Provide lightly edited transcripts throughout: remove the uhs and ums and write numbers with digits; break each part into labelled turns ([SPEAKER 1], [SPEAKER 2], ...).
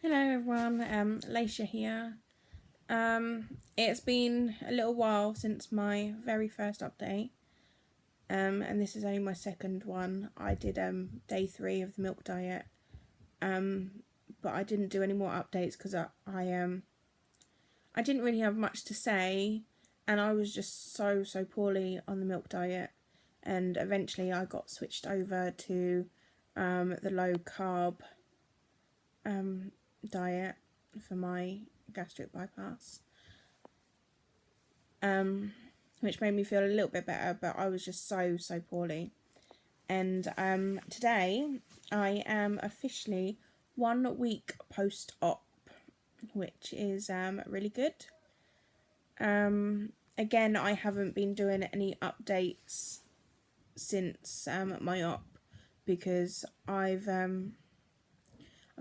[SPEAKER 1] Hello everyone, Laisha here. It's been a little while since my very first update, and this is only my second one. I did day 3 of the milk diet, but I didn't do any more updates because I didn't really have much to say, and I was just so poorly on the milk diet, and eventually I got switched over to the low carb diet for my gastric bypass, which made me feel a little bit better, but I was just so poorly. And today I am officially 1 week post-op, which is really good. Again, I haven't been doing any updates since my op because I've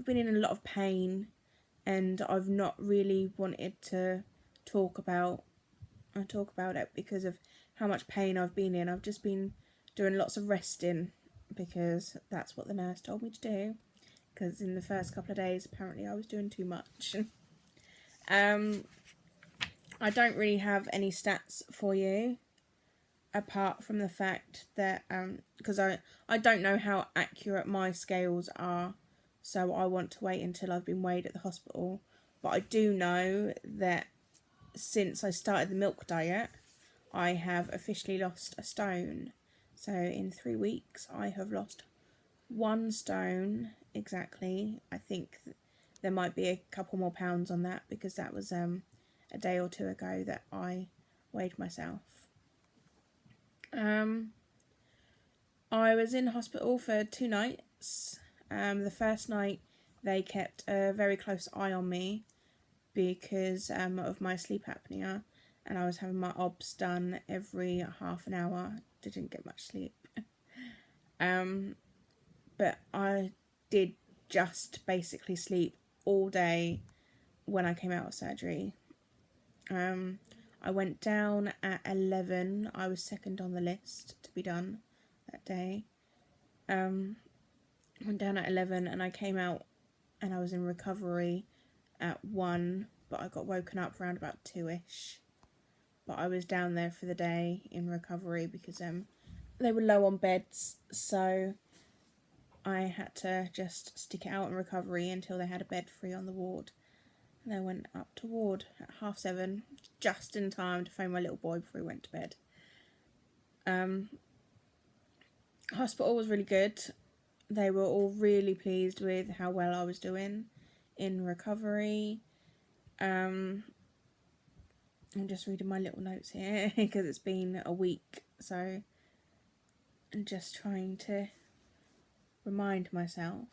[SPEAKER 1] been in a lot of pain, and I've not really wanted to talk about it because of how much pain I've been in. I've just been doing lots of resting because that's what the nurse told me to do, because in the first couple of days apparently I was doing too much. I don't really have any stats for you apart from the fact that because I don't know how accurate my scales are, so I want to wait until I've been weighed at the hospital. But I do know that since I started the milk diet, I have officially lost a stone. So in 3 weeks, I have lost 1 stone exactly. I think there might be a couple more pounds on that because that was a day or 2 ago that I weighed myself. I was in hospital for 2 nights. The first night they kept a very close eye on me because of my sleep apnea, and I was having my obs done every half an hour. Didn't get much sleep. But I did just basically sleep all day when I came out of surgery. I went down at 11. I was second on the list to be done that day. Went down at 11 and I came out and I was in recovery at 1, but I got woken up around about 2ish. But I was down there for the day in recovery because they were low on beds, so I had to just stick it out in recovery until they had a bed free on the ward. And I went up to ward at 7:30, just in time to phone my little boy before he went to bed. Hospital was really good. They were all really pleased with how well I was doing in recovery. I'm just reading my little notes here because it's been a week, so I'm just trying to remind myself.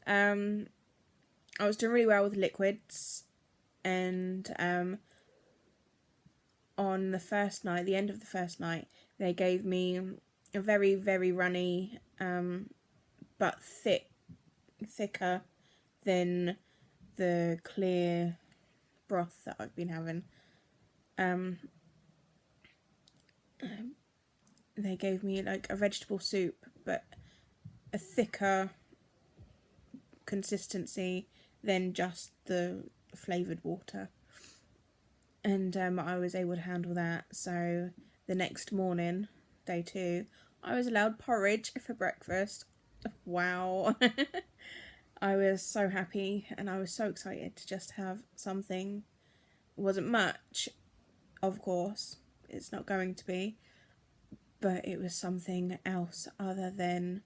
[SPEAKER 1] I was doing really well with liquids, and on the first night, the end of the first night, they gave me a very runny but thicker than the clear broth that I've been having. They gave me like a vegetable soup, but a thicker consistency than just the flavoured water. And I was able to handle that. So the next morning, day 2, I was allowed porridge for breakfast. Wow. I was so happy and I was so excited to just have something. It wasn't much, of course, it's not going to be, but it was something else other than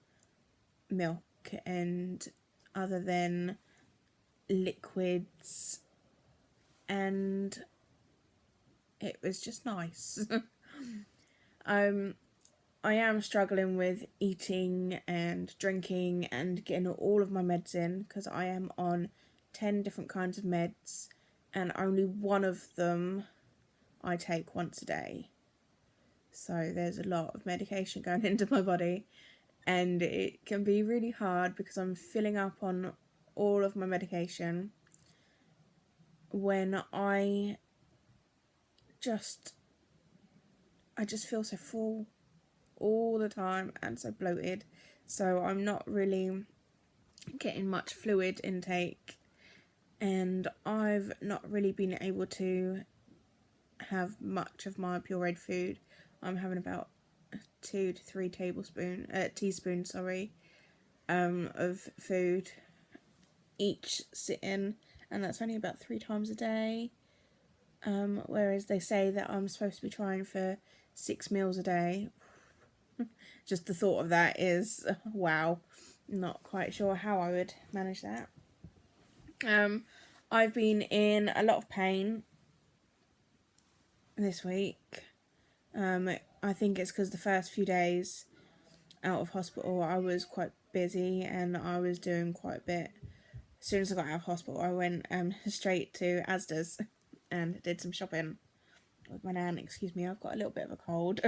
[SPEAKER 1] milk and other than liquids, and it was just nice. I am struggling with eating and drinking and getting all of my meds in because I am on 10 different kinds of meds and only one of them I take once a day. So there's a lot of medication going into my body, and it can be really hard because I'm filling up on all of my medication when I just feel so full all the time and so bloated, so I'm not really getting much fluid intake, and I've not really been able to have much of my pureed food. I'm having about 2 to 3 teaspoons of food each sitting, and that's only about 3 times a day. Whereas they say that I'm supposed to be trying for 6 meals a day. Just the thought of that is wow. Not quite sure how I would manage that. I've been in a lot of pain this week. I think it's because the first few days out of hospital I was quite busy and I was doing quite a bit. As soon as I got out of hospital I went straight to Asda's and did some shopping with my nan. Excuse me, I've got a little bit of a cold.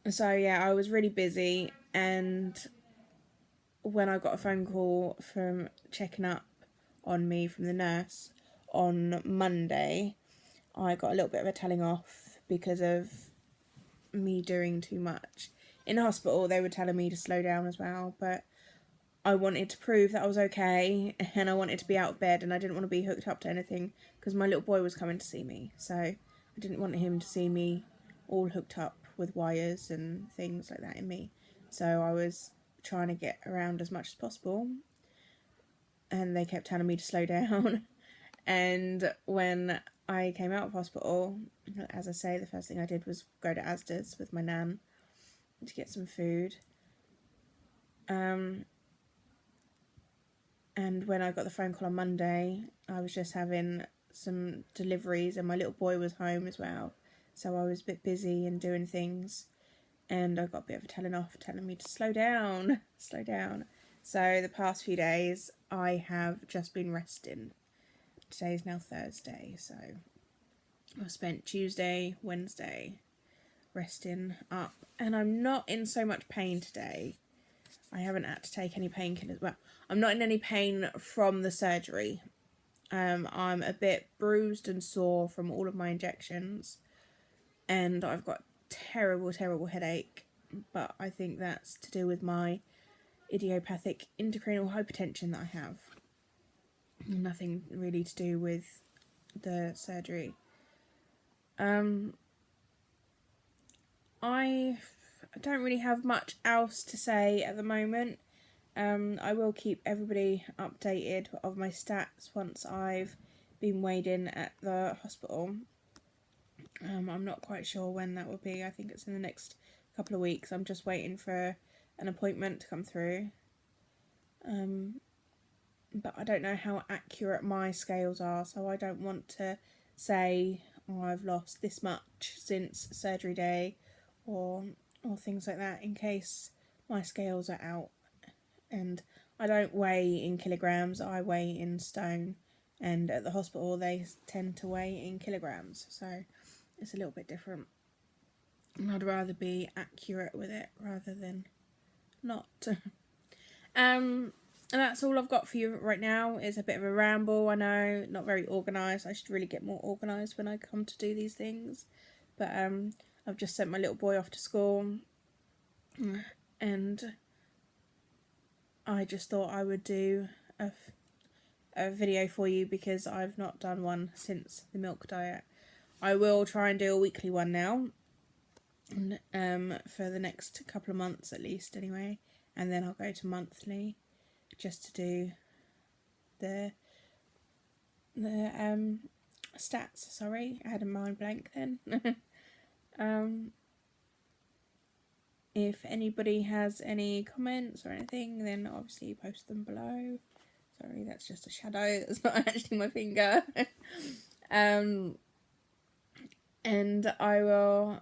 [SPEAKER 1] So yeah, I was really busy, and when I got a phone call from checking up on me from the nurse on Monday, I got a little bit of a telling off because of me doing too much. In hospital they were telling me to slow down as well, but I wanted to prove that I was okay, and I wanted to be out of bed, and I didn't want to be hooked up to anything because my little boy was coming to see me, so I didn't want him to see me all hooked up with wires and things like that in me. So I was trying to get around as much as possible, and they kept telling me to slow down. And when I came out of hospital, as I say, the first thing I did was go to Asda's with my nan to get some food. And when I got the phone call on Monday, I was just having some deliveries and my little boy was home as well. So I was a bit busy and doing things, and I got a bit of a telling off, telling me to slow down. So the past few days I have just been resting. Today is now Thursday, so I spent Tuesday, Wednesday resting up, and I'm not in so much pain today. I haven't had to take any painkillers. Well, I'm not in any pain from the surgery. I'm a bit bruised and sore from all of my injections, and I've got terrible headache, but I think that's to do with my idiopathic intracranial hypertension that I have. Nothing really to do with the surgery. I don't really have much else to say at the moment. I will keep everybody updated of my stats once I've been weighed in at the hospital. I'm not quite sure when that will be. I think it's in the next couple of weeks. I'm just waiting for an appointment to come through. But I don't know how accurate my scales are, so I don't want to say, oh, I've lost this much since surgery day or things like that, in case my scales are out. And I don't weigh in kilograms, I weigh in stone, and at the hospital they tend to weigh in kilograms, so it's a little bit different. And I'd rather be accurate with it rather than not. And that's all I've got for you right now. It's a bit of a ramble, I know, not very organised. I should really get more organised when I come to do these things. But I've just sent my little boy off to school, and I just thought I would do a video for you because I've not done one since the milk diet. I will try and do a weekly one now, for the next couple of months at least anyway, and then I'll go to monthly just to do the stats. Sorry, I had a mind blank then. If anybody has any comments or anything, then obviously post them below. Sorry, that's just a shadow, that's not actually my finger. And I will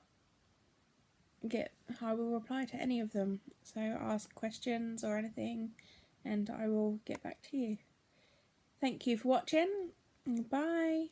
[SPEAKER 1] reply to any of them. So ask questions or anything, and I will get back to you. Thank you for watching. Bye.